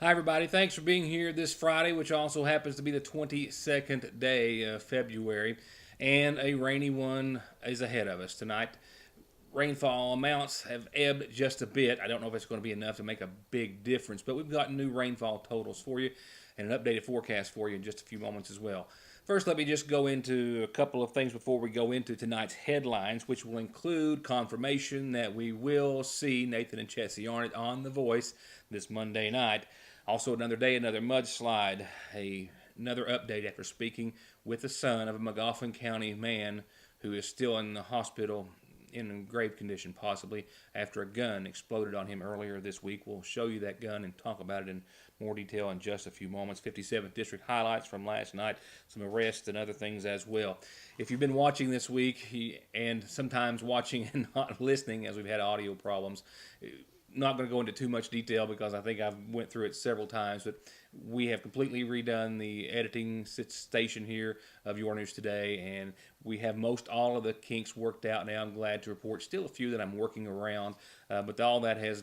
Hi, everybody. Thanks for being here this Friday, which also happens to be the 22nd day of February, and a rainy one is ahead of us tonight. Rainfall amounts have ebbed just a bit. I don't know if it's going to be enough to make a big difference, but we've got new rainfall totals for you and an updated forecast for you in just a few moments as well. First, let me just go into a couple of things before we go into tonight's headlines, which will include confirmation that we will see Nathan and Chessie Arnott on The Voice this Monday night. Also, another day, another mudslide. Another update after speaking with the son of a Magoffin County man who is still in the hospital in grave condition, possibly after a gun exploded on him earlier this week. We'll show you that gun and talk about it in more detail in just a few moments. 57th District highlights from last night, some arrests and other things as well. If you've been watching this week and sometimes watching and not listening as we've had audio problems, not going to go into too much detail because I think I've went through it several times, but we have completely redone the editing station here of Your News Today, and we have most all of the kinks worked out now. I'm glad to report still a few that I'm working around, but all that has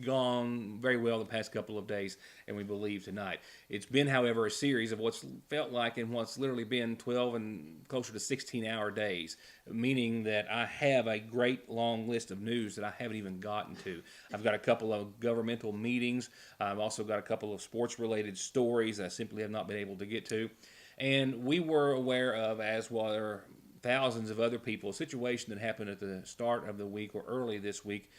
gone very well the past couple of days, and we believe tonight. It's been, however, a series of what's felt like and what's literally been 12 and closer to 16-hour days, meaning that I have a great long list of news that I haven't even gotten to. I've got a couple of governmental meetings. I've also got a couple of sports-related stories that I simply have not been able to get to. And we were aware of, as were thousands of other people, a situation that happened at the start of the week or early this week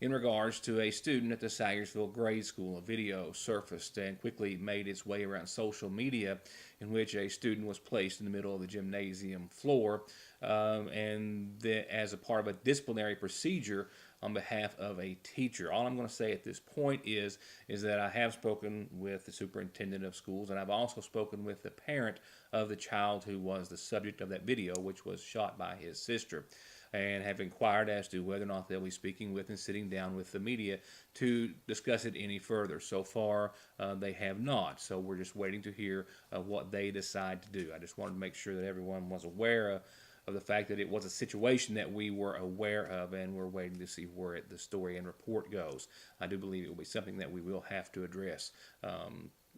in regards to a student at the Sagersville Grade School. A video surfaced and quickly made its way around social media in which a student was placed in the middle of the gymnasium floor as a part of a disciplinary procedure on behalf of a teacher. All I'm going to say at this point is that I have spoken with the superintendent of schools, and I've also spoken with the parent of the child who was the subject of that video, which was shot by his sister, and have inquired as to whether or not they'll be speaking with and sitting down with the media to discuss it any further. So far, they have not. So we're just waiting to hear what they decide to do. I just wanted to make sure that everyone was aware of the fact that it was a situation that we were aware of, and we're waiting to see where the story and report goes. I do believe it will be something that we will have to address,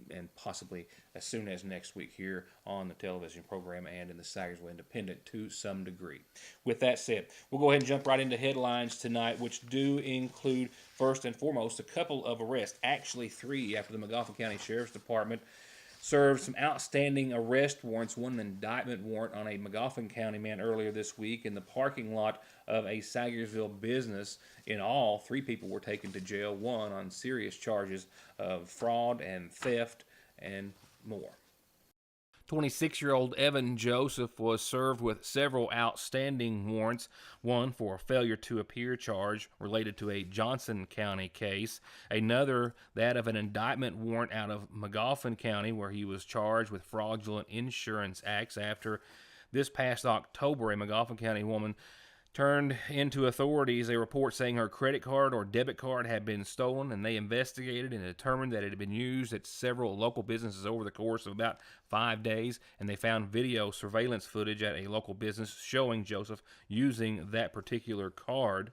and possibly as soon as next week here on the television program and in the Sagersville Independent to some degree. With that said, we'll go ahead and jump right into headlines tonight, which do include, first and foremost, a couple of arrests, actually 3, after the Magoffin County Sheriff's Department served some outstanding arrest warrants, one an indictment warrant on a Magoffin County man earlier this week in the parking lot of a Sagersville business. In all, 3 people were taken to jail, 1 on serious charges of fraud and theft and more. 26-year-old Evan Joseph was served with several outstanding warrants, one for a failure to appear charge related to a Johnson County case, another that of an indictment warrant out of Magoffin County where he was charged with fraudulent insurance acts after this past October a Magoffin County woman turned into authorities a report saying her credit card or debit card had been stolen, and they investigated and determined that it had been used at several local businesses over the course of about 5 days, and they found video surveillance footage at a local business showing Joseph using that particular card,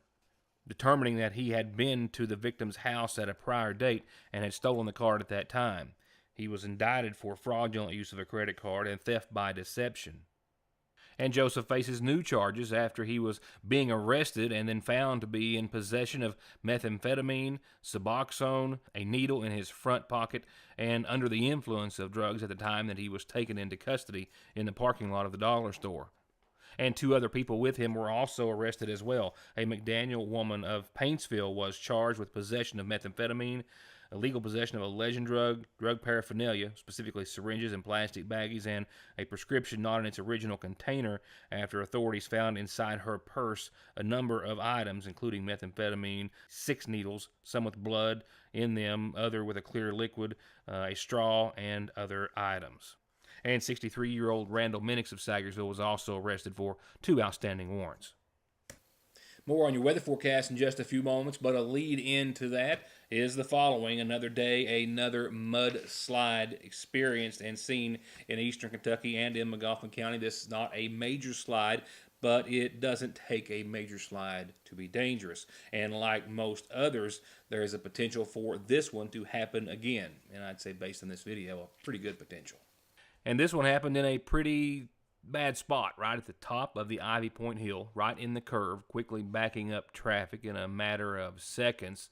determining that he had been to the victim's house at a prior date and had stolen the card at that time. He was indicted for fraudulent use of a credit card and theft by deception. And Joseph faces new charges after he was being arrested and then found to be in possession of methamphetamine, Suboxone, a needle in his front pocket, and under the influence of drugs at the time that he was taken into custody in the parking lot of the dollar store. And 2 other people with him were also arrested as well. A McDaniel woman of Paintsville was charged with possession of methamphetamine, illegal possession of a legend drug paraphernalia, specifically syringes and plastic baggies, and a prescription not in its original container after authorities found inside her purse a number of items, including methamphetamine, 6 needles, some with blood in them, other with a clear liquid, a straw, and other items. And 63-year-old Randall Minix of Sagersville was also arrested for 2 outstanding warrants. More on your weather forecast in just a few moments, but a lead into that is the following. Another day, another mudslide experienced and seen in eastern Kentucky and in Magoffin County. This is not a major slide, but it doesn't take a major slide to be dangerous. And like most others, there is a potential for this one to happen again. And I'd say, based on this video, a pretty good potential. And this one happened in a pretty bad spot, right at the top of the Ivy Point Hill, right in the curve, quickly backing up traffic in a matter of seconds,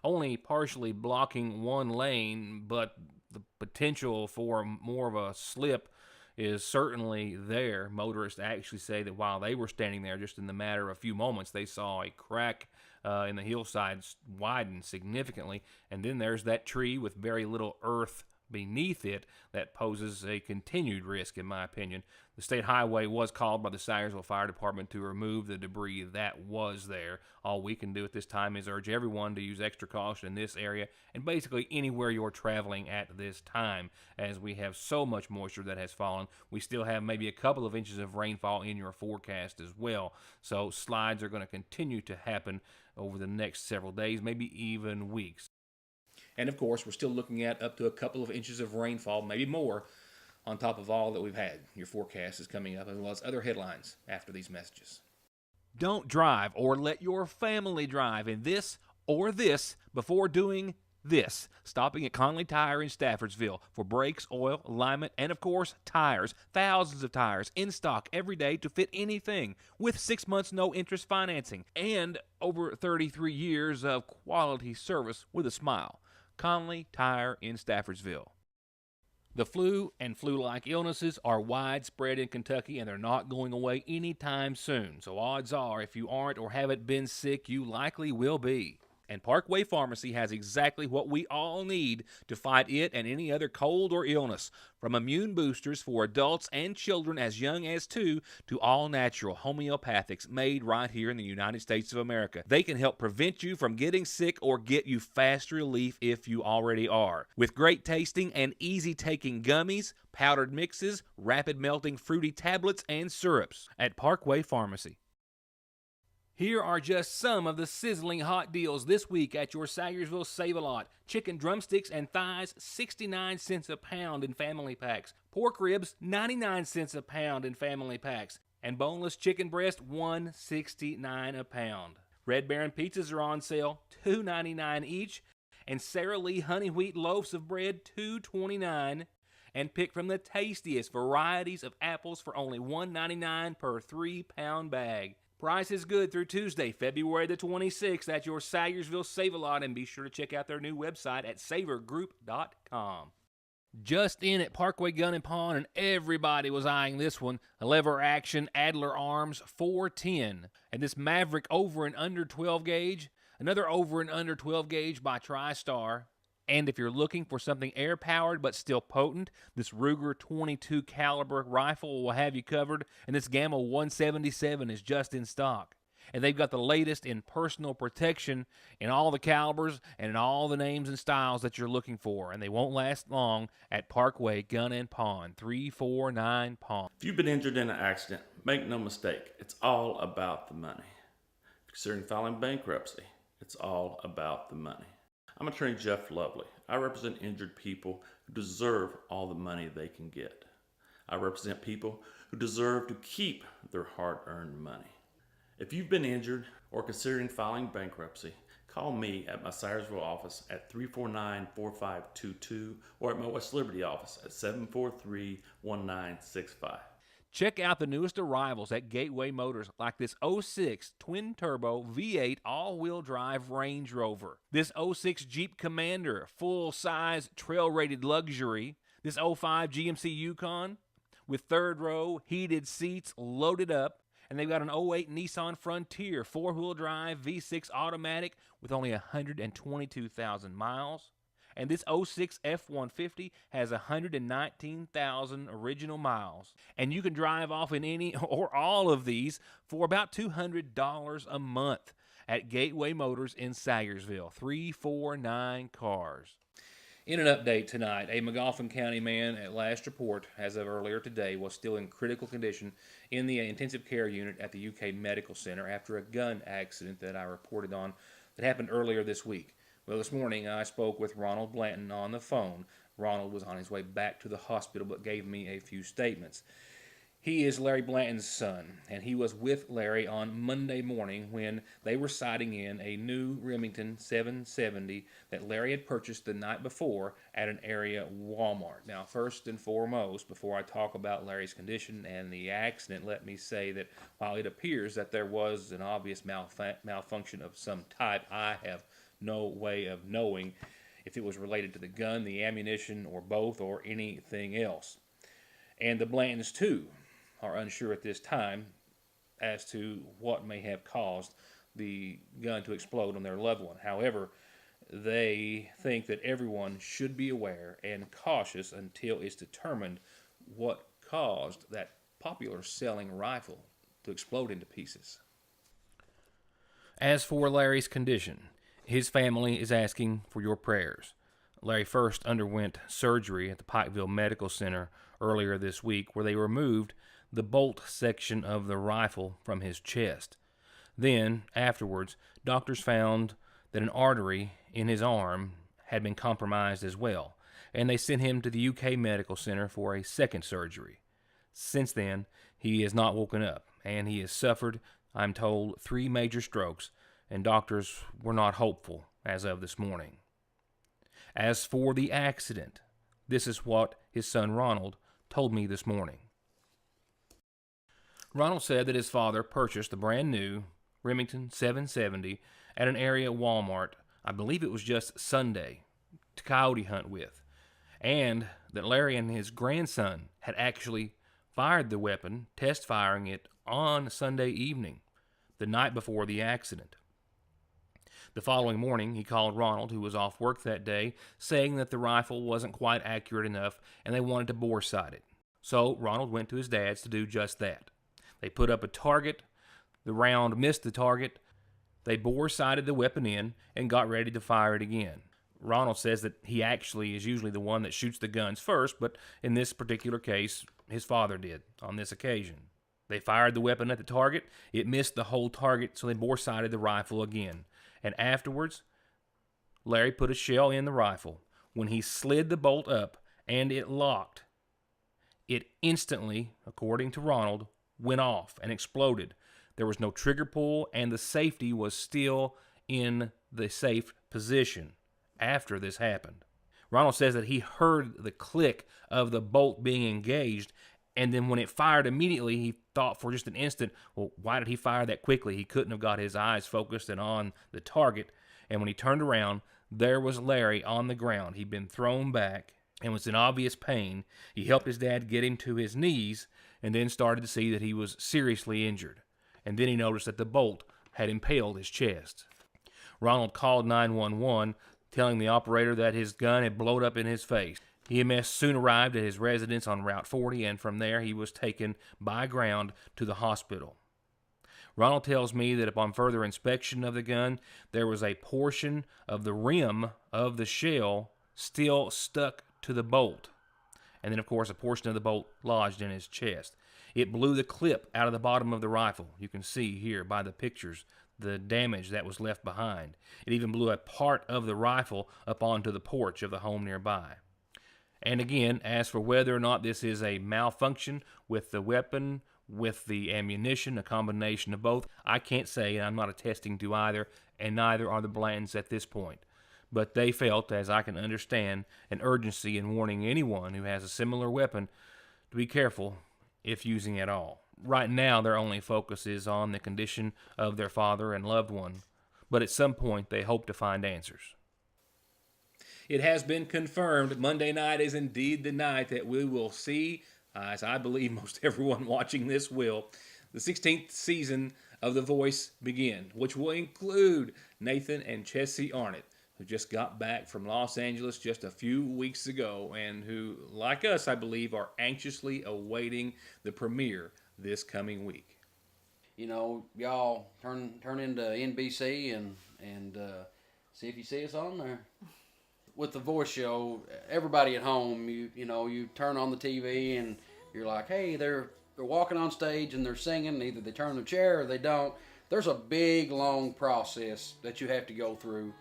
only partially blocking one lane, but the potential for more of a slip is certainly there. Motorists actually say that while they were standing there, just in the matter of a few moments, they saw a crack in the hillside widen significantly, and then there's that tree with very little earth beneath it that poses a continued risk, in my opinion. The state highway was called by the Sayersville Fire Department to remove the debris that was there. All we can do at this time is urge everyone to use extra caution in this area and basically anywhere you're traveling at this time, as we have so much moisture that has fallen. We still have maybe a couple of inches of rainfall in your forecast as well, so slides are going to continue to happen over the next several days, maybe even weeks. And of course, we're still looking at up to a couple of inches of rainfall, maybe more, on top of all that we've had. Your forecast is coming up, as well as other headlines after these messages. Don't drive or let your family drive in this or this before doing this. Stopping at Conley Tire in Staffordsville for brakes, oil, alignment, and of course, tires. Thousands of tires in stock every day to fit anything, with 6 months no interest financing and over 33 years of quality service with a smile. Conley Tire in Staffordsville. The flu and flu-like illnesses are widespread in Kentucky, and they're not going away anytime soon. So odds are, if you aren't or haven't been sick, you likely will be. And Parkway Pharmacy has exactly what we all need to fight it and any other cold or illness. From immune boosters for adults and children as young as 2 to all-natural homeopathics made right here in the United States of America. They can help prevent you from getting sick or get you fast relief if you already are. With great tasting and easy-taking gummies, powdered mixes, rapid-melting fruity tablets, and syrups at Parkway Pharmacy. Here are just some of the sizzling hot deals this week at your Sayersville Save-A-Lot. Chicken drumsticks and thighs, 69 cents a pound in family packs. Pork ribs, 99 cents a pound in family packs. And boneless chicken breast, $1.69 a pound. Red Baron pizzas are on sale, $2.99 each. And Sara Lee honey wheat loaves of bread, $2.29. And pick from the tastiest varieties of apples for only $1.99 per 3-pound bag. Price is good through Tuesday, February the 26th at your Sayersville Save-A-Lot, and be sure to check out their new website at savergroup.com. Just in at Parkway Gun & Pawn, and everybody was eyeing this one, a lever-action Adler Arms 410. And this Maverick over and under 12 gauge, another over and under 12 gauge by TriStar. And if you're looking for something air-powered but still potent, this Ruger 22 caliber rifle will have you covered, and this Gamma 177 is just in stock. And they've got the latest in personal protection in all the calibers and in all the names and styles that you're looking for, and they won't last long at Parkway Gun & Pawn, 349 Pawn. If you've been injured in an accident, make no mistake, it's all about the money. Considering filing bankruptcy, it's all about the money. I'm attorney Jeff Lovely. I represent injured people who deserve all the money they can get. I represent people who deserve to keep their hard-earned money. If you've been injured or considering filing bankruptcy, call me at my Sayersville office at 349-4522 or at my West Liberty office at 743-1965. Check out the newest arrivals at Gateway Motors, like this 06 twin-turbo V8 all-wheel drive Range Rover, this 06 Jeep Commander full-size trail-rated luxury, this 05 GMC Yukon with third-row heated seats loaded up, and they've got an 08 Nissan Frontier four-wheel drive V6 automatic with only 122,000 miles. And this 06 F-150 has 119,000 original miles. And you can drive off in any or all of these for about $200 a month at Gateway Motors in Sayersville, 349 Cars. In an update tonight, a Magoffin County man at last report, as of earlier today, was still in critical condition in the intensive care unit at the UK Medical Center after a gun accident that I reported on that happened earlier this week. Well, this morning I spoke with Ronald Blanton on the phone. Ronald was on his way back to the hospital but gave me a few statements. He is Larry Blanton's son, and he was with Larry on Monday morning when they were siding in a new Remington 770 that Larry had purchased the night before at an area Walmart. Now, first and foremost, before I talk about Larry's condition and the accident, let me say that while it appears that there was an obvious malfunction of some type, I have no way of knowing if it was related to the gun, the ammunition, or both, or anything else. And the Blantons, too, are unsure at this time as to what may have caused the gun to explode on their loved one. However, they think that everyone should be aware and cautious until it's determined what caused that popular selling rifle to explode into pieces. As for Larry's condition, his family is asking for your prayers. Larry first underwent surgery at the Pikeville Medical Center earlier this week, where they removed the bolt section of the rifle from his chest. Then, afterwards, doctors found that an artery in his arm had been compromised as well, and they sent him to the UK Medical Center for a second surgery. Since then, he has not woken up, and he has suffered, I'm told, 3 major strokes, and doctors were not hopeful as of this morning. As for the accident, this is what his son Ronald told me this morning. Ronald said that his father purchased a brand new Remington 770 at an area Walmart, I believe it was just Sunday, to coyote hunt with, and that Larry and his grandson had actually fired the weapon, test firing it on Sunday evening, the night before the accident. The following morning, he called Ronald, who was off work that day, saying that the rifle wasn't quite accurate enough and they wanted to bore sight it. So Ronald went to his dad's to do just that. They put up a target. The round missed the target. They bore sighted the weapon in and got ready to fire it again. Ronald says that he actually is usually the one that shoots the guns first, but in this particular case, his father did on this occasion. They fired the weapon at the target. It missed the whole target, so they bore sighted the rifle again. And afterwards, Larry put a shell in the rifle. When he slid the bolt up and it locked, it instantly, according to Ronald, went off and exploded. There was no trigger pull, and the safety was still in the safe position after this happened. Ronald says that he heard the click of the bolt being engaged, and then when it fired immediately, he thought for just an instant, well, why did he fire that quickly? He couldn't have got his eyes focused and on the target. And when he turned around, there was Larry on the ground. He'd been thrown back and was in obvious pain. He helped his dad get him to his knees and then started to see that he was seriously injured. And then he noticed that the bolt had impaled his chest. Ronald called 911, telling the operator that his gun had blown up in his face. EMS soon arrived at his residence on Route 40, and from there he was taken by ground to the hospital. Ronald tells me that upon further inspection of the gun, there was a portion of the rim of the shell still stuck to the bolt. And then, of course, a portion of the bolt lodged in his chest. It blew the clip out of the bottom of the rifle. You can see here by the pictures the damage that was left behind. It even blew a part of the rifle up onto the porch of the home nearby. And again, as for whether or not this is a malfunction with the weapon, with the ammunition, a combination of both, I can't say, and I'm not attesting to either, and neither are the Blantons at this point. But they felt, as I can understand, an urgency in warning anyone who has a similar weapon to be careful if using at all. Right now, their only focus is on the condition of their father and loved one, but at some point they hope to find answers. It has been confirmed Monday night is indeed the night that we will see, as I believe most everyone watching this will, the 16th season of The Voice begin, which will include Nathan and Chessie Arnott, who just got back from Los Angeles just a few weeks ago and who, like us, I believe, are anxiously awaiting the premiere this coming week. You know, y'all turn into NBC and see if you see us on there. With the Voice show, everybody at home, you turn on the TV and you're like, hey, they're walking on stage and they're singing. Either they turn their chair or they don't. There's a big, long process that you have to go through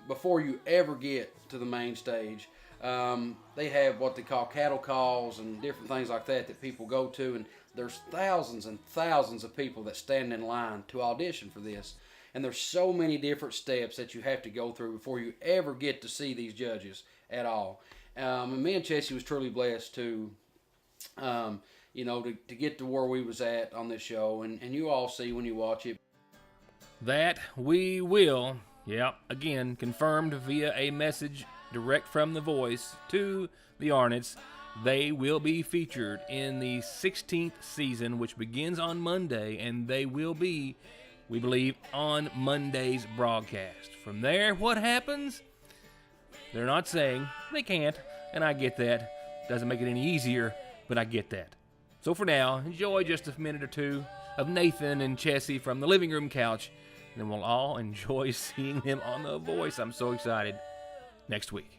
before you ever get to the main stage. They have what they call cattle calls and different things like that people go to, and there's thousands and thousands of people that stand in line to audition for this. And there's so many different steps that you have to go through before you ever get to see these judges at all. And me and Chessie was truly blessed to get to where we was at on this show, and you all see when you watch it. That we will. Yep, again, confirmed via a message direct from The Voice to the Arnott's. They will be featured in the 16th season, which begins on Monday, and they will be, we believe, on Monday's broadcast. From there, what happens? They're not saying. They can't, and I get that. Doesn't make it any easier, but I get that. So for now, enjoy just a minute or two of Nathan and Chessie from the living room couch, and then we'll all enjoy seeing them on The Voice. I'm so excited. Next week.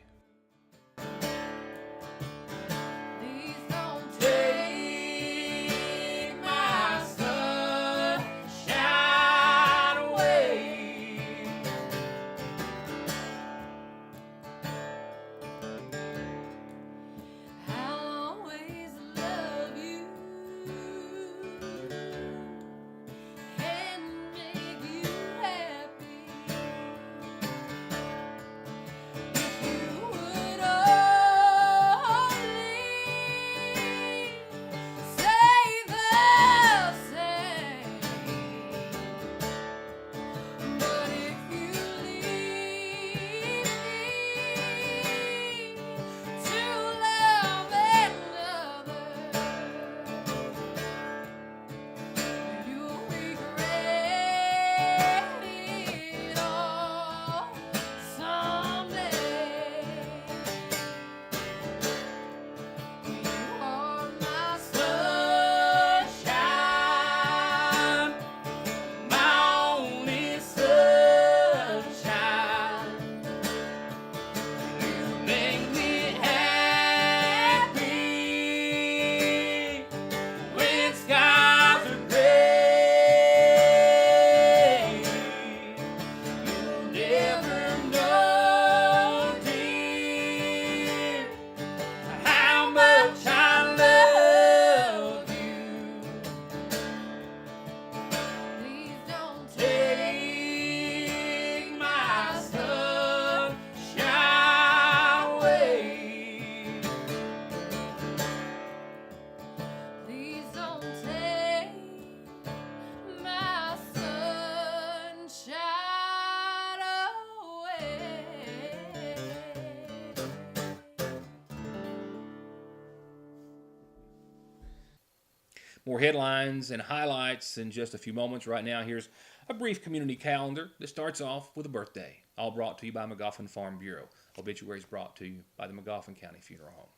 More headlines and highlights in just a few moments. Right now, here's a brief community calendar that starts off with a birthday, all brought to you by Magoffin Farm Bureau. Obituaries brought to you by the Magoffin County Funeral Home.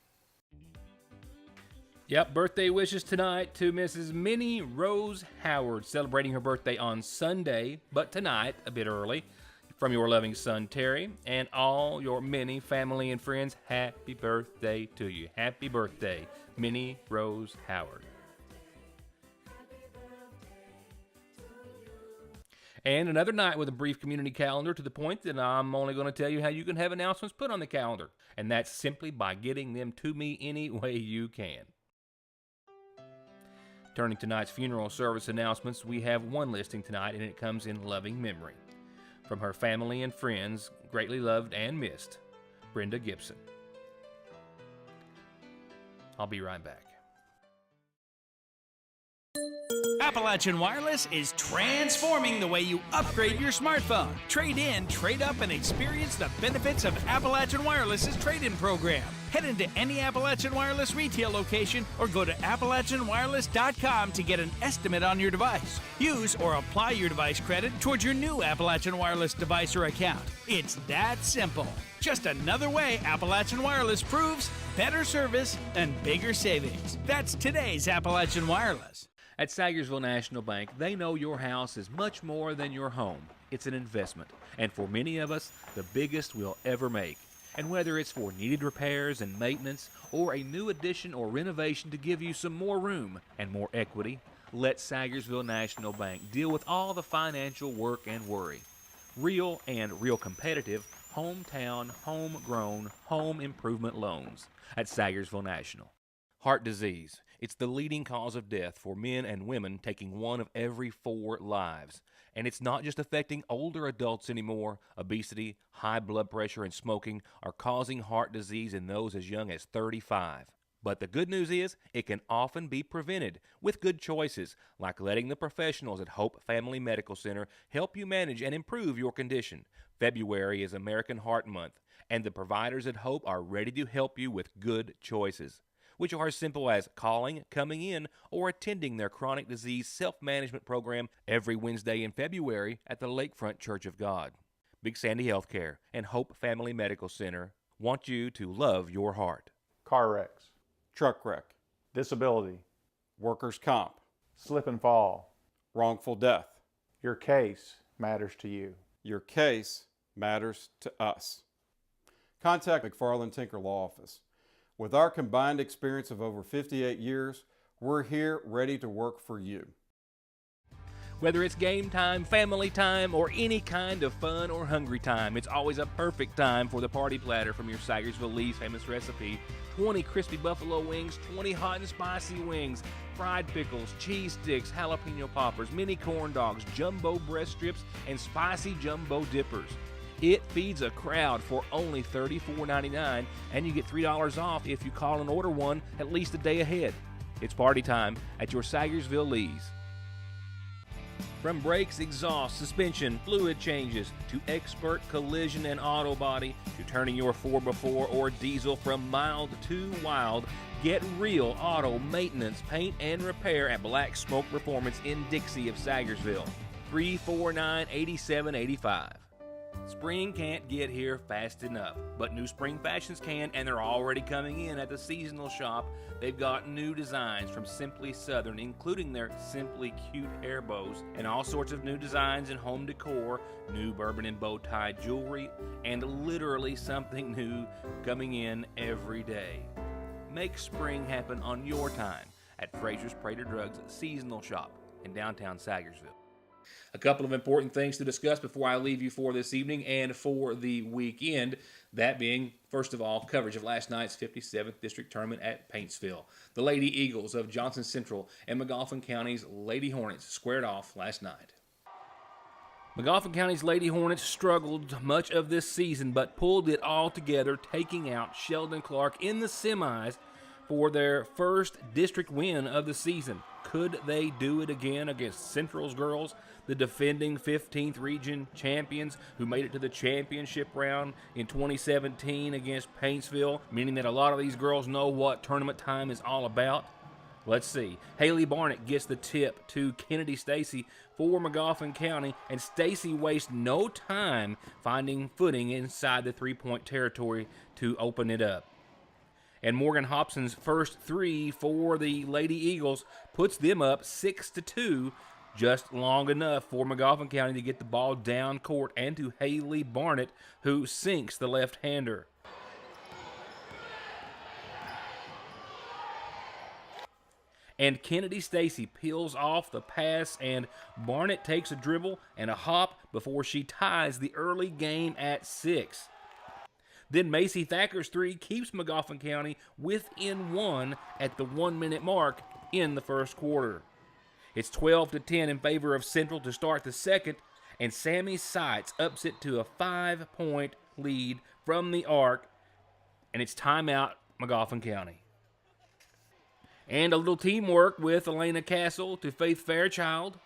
Yep, birthday wishes tonight to Mrs. Minnie Rose Howard, celebrating her birthday on Sunday, but tonight, a bit early, from your loving son, Terry, and all your Minnie family and friends. Happy birthday to you. Happy birthday, Minnie Rose Howard. And another night with a brief community calendar, to the point that I'm only going to tell you how you can have announcements put on the calendar. And that's simply by getting them to me any way you can. Turning to tonight's funeral service announcements, we have one listing tonight, and it comes in loving memory. From her family and friends, greatly loved and missed, Brenda Gibson. I'll be right back. Appalachian Wireless is transforming the way you upgrade your smartphone. Trade in, trade up, and experience the benefits of Appalachian Wireless's trade-in program. Head into any Appalachian Wireless retail location or go to AppalachianWireless.com to get an estimate on your device. Use or apply your device credit towards your new Appalachian Wireless device or account. It's that simple. Just another way Appalachian Wireless proves better service and bigger savings. That's today's Appalachian Wireless. At Sagersville National Bank, they know your house is much more than your home. It's an investment, and for many of us, the biggest we'll ever make. And whether it's for needed repairs and maintenance, or a new addition or renovation to give you some more room and more equity, let Sagersville National Bank deal with all the financial work and worry. Real and real competitive hometown, homegrown, home improvement loans at Sagersville National. Heart disease. It's the leading cause of death for men and women, taking 1 of every 4 lives. And it's not just affecting older adults anymore. Obesity, high blood pressure, and smoking are causing heart disease in those as young as 35. But the good news is, it can often be prevented with good choices, like letting the professionals at Hope Family Medical Center help you manage and improve your condition. February is American Heart Month, and the providers at Hope are ready to help you with good choices, which are as simple as calling, coming in, or attending their chronic disease self-management program every Wednesday in February at the Lakefront Church of God. Big Sandy Healthcare and Hope Family Medical Center want you to love your heart. Car wrecks, truck wreck, disability, workers' comp, slip and fall, wrongful death. Your case matters to you. Your case matters to us. Contact McFarland Tinker Law Office. With our combined experience of over 58 years, we're here ready to work for you. Whether it's game time, family time, or any kind of fun or hungry time, it's always a perfect time for the party platter from your Sagersville Lee's famous recipe. 20 crispy buffalo wings, 20 hot and spicy wings, fried pickles, cheese sticks, jalapeno poppers, mini corn dogs, jumbo breast strips, and spicy jumbo dippers. It feeds a crowd for only $34.99, and you get $3 off if you call and order one at least a day ahead. It's party time at your Sagersville Lee's. From brakes, exhaust, suspension, fluid changes, to expert collision and auto body, to turning your 4x4 or diesel from mild to wild, get real auto maintenance, paint, and repair at Black Smoke Performance in Dixie of Sagersville. 349-8785. Spring can't get here fast enough, but new spring fashions can, and they're already coming in at the seasonal shop. They've got new designs from Simply Southern, including their Simply Cute hair bows, and all sorts of new designs in home decor, new bourbon and bow tie jewelry, and literally something new coming in every day. Make spring happen on your time at Fraser's Prater Drugs seasonal shop in downtown Sagersville. A couple of important things to discuss before I leave you for this evening and for the weekend. That being, first of all, coverage of last night's 57th District Tournament at Paintsville. The Lady Eagles of Johnson Central and McGoffin County's Lady Hornets squared off last night. McGoffin County's Lady Hornets struggled much of this season, but pulled it all together, taking out Sheldon Clark in the semis for their first district win of the season. Could they do it again against Central's girls, the defending 15th region champions who made it to the championship round in 2017 against Paintsville, meaning that a lot of these girls know what tournament time is all about? Let's see. Haley Barnett gets the tip to Kennedy Stacy for McGoffin County, and Stacy wastes no time finding footing inside the three-point territory to open it up. And Morgan Hobson's first three for the Lady Eagles puts them up 6-2, just long enough for McGoffin County to get the ball down court and to Haley Barnett, who sinks the left-hander. And Kennedy Stacy peels off the pass, and Barnett takes a dribble and a hop before she ties the early game at 6. Then Macy Thacker's three keeps McGoffin County within 1 at the 1-minute mark in the first quarter. It's 12-10 in favor of Central to start the second, and Sammy Seitz ups it to a 5-point lead from the arc, and it's timeout McGoffin County. And a little teamwork with Elena Castle to Faith Fairchild,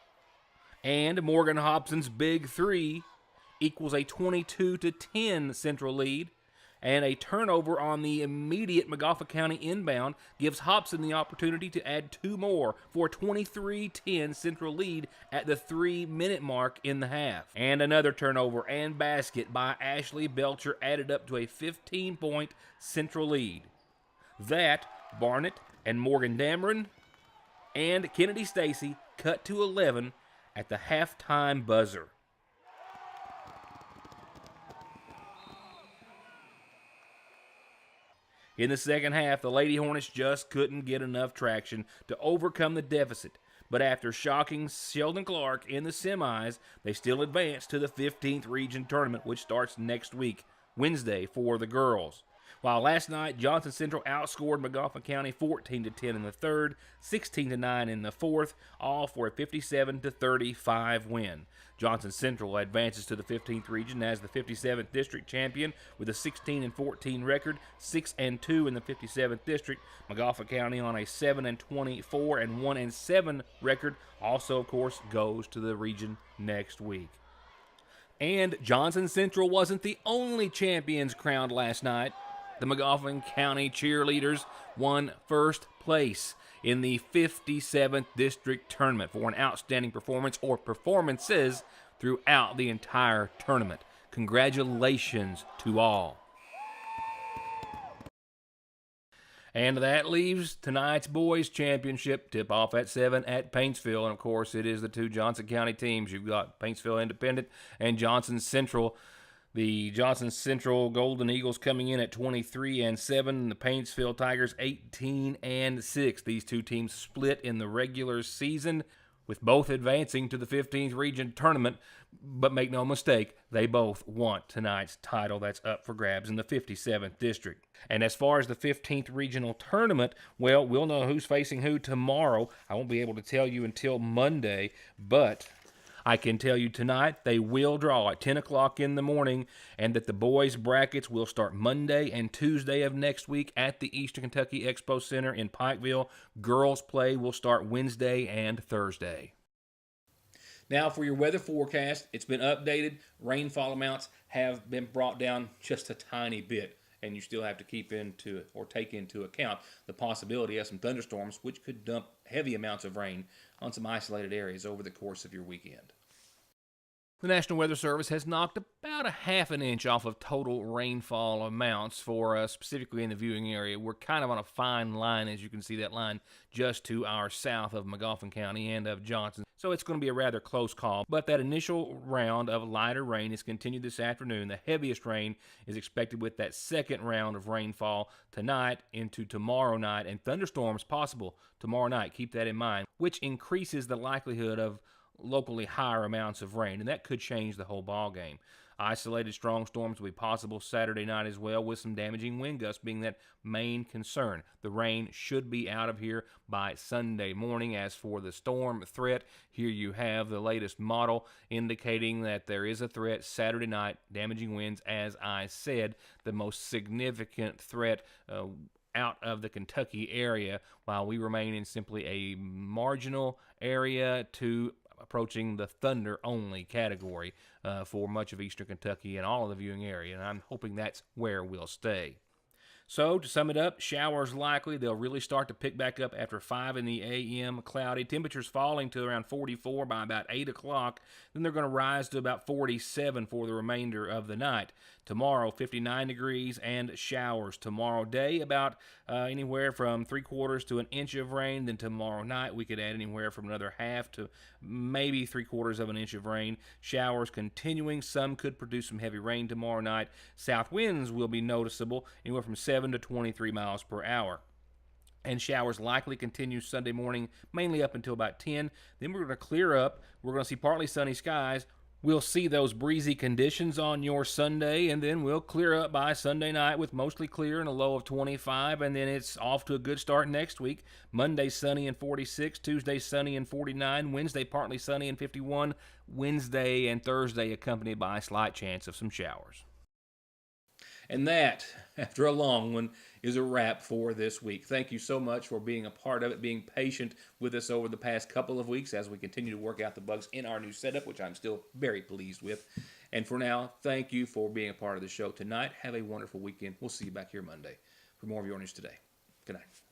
and Morgan Hobson's big three equals a 22-10 Central lead. And a turnover on the immediate McGoffin County inbound gives Hobson the opportunity to add 2 more for a 23-10 Central lead at the 3-minute mark in the half. And another turnover and basket by Ashley Belcher added up to a 15-point Central lead. That, Barnett and Morgan Dameron and Kennedy Stacy cut to 11 at the halftime buzzer. In the second half, the Lady Hornets just couldn't get enough traction to overcome the deficit, but after shocking Sheldon Clark in the semis, they still advanced to the 15th region tournament, which starts next week Wednesday for the girls. While last night, Johnson Central outscored McGoffin County 14-10 in the third, 16-9 in the fourth, all for a 57-35 win. Johnson Central advances to the 15th region as the 57th district champion with a 16-14 record, 6-2 in the 57th district. McGoffin County on a 7-24 and 1-7 record also, of course, goes to the region next week. And Johnson Central wasn't the only champions crowned last night. The McGoffin County cheerleaders won first place in the 57th district tournament for an outstanding performance or performances throughout the entire tournament. Congratulations to all. And that leaves tonight's boys championship tip-off at 7 at Paintsville. And, of course, it is the two Johnson County teams. You've got Paintsville Independent and Johnson Central. The Johnson Central Golden Eagles coming in at 23-7. The Paintsville Tigers 18-6. These two teams split in the regular season, with both advancing to the 15th region tournament. But make no mistake, they both want tonight's title that's up for grabs in the 57th district. And as far as the 15th regional tournament, well, we'll know who's facing who tomorrow. I won't be able to tell you until Monday, but I can tell you tonight they will draw at 10 o'clock in the morning, and that the boys' brackets will start Monday and Tuesday of next week at the Eastern Kentucky Expo Center in Pikeville. Girls' play will start Wednesday and Thursday. Now for your weather forecast, it's been updated. Rainfall amounts have been brought down just a tiny bit, and you still have to take into account the possibility of some thunderstorms, which could dump heavy amounts of rain on some isolated areas over the course of your weekend. The National Weather Service has knocked about a half an inch off of total rainfall amounts for us, specifically in the viewing area. We're kind of on a fine line, as you can see that line just to our south of McGoffin County and of Johnson. So it's going to be a rather close call. But that initial round of lighter rain is continued this afternoon. The heaviest rain is expected with that second round of rainfall tonight into tomorrow night, and thunderstorms possible tomorrow night. Keep that in mind, which increases the likelihood of locally higher amounts of rain, and that could change the whole ball game. Isolated strong storms will be possible Saturday night as well, with some damaging wind gusts being that main concern. The rain should be out of here by Sunday morning. As for the storm threat, here you have the latest model indicating that there is a threat Saturday night. Damaging winds, as I said, the most significant threat out of the Kentucky area, while we remain in simply a marginal area to approaching the thunder-only category for much of eastern Kentucky and all of the viewing area, and I'm hoping that's where we'll stay. So, to sum it up, showers likely. They'll really start to pick back up after 5 in the a.m. Cloudy. Temperatures falling to around 44 by about 8 o'clock. Then they're going to rise to about 47 for the remainder of the night. Tomorrow, 59 degrees and showers. Tomorrow day, about anywhere from 3/4 to an inch of rain. Then tomorrow night, we could add anywhere from another half to maybe 3/4 of an inch of rain. Showers continuing. Some could produce some heavy rain tomorrow night. South winds will be noticeable, anywhere from 7 to 23 miles per hour. And showers likely continue Sunday morning, mainly up until about 10. Then we're going to clear up. We're going to see partly sunny skies. We'll see those breezy conditions on your Sunday, and then we'll clear up by Sunday night with mostly clear and a low of 25, and then it's off to a good start next week. Monday sunny and 46, Tuesday sunny and 49, Wednesday partly sunny and 51, Wednesday and Thursday accompanied by a slight chance of some showers. And that, after a long one, is a wrap for this week. Thank you so much for being a part of it, being patient with us over the past couple of weeks as we continue to work out the bugs in our new setup, which I'm still very pleased with. And for now, thank you for being a part of the show tonight. Have a wonderful weekend. We'll see you back here Monday for more of Your News Today. Good night.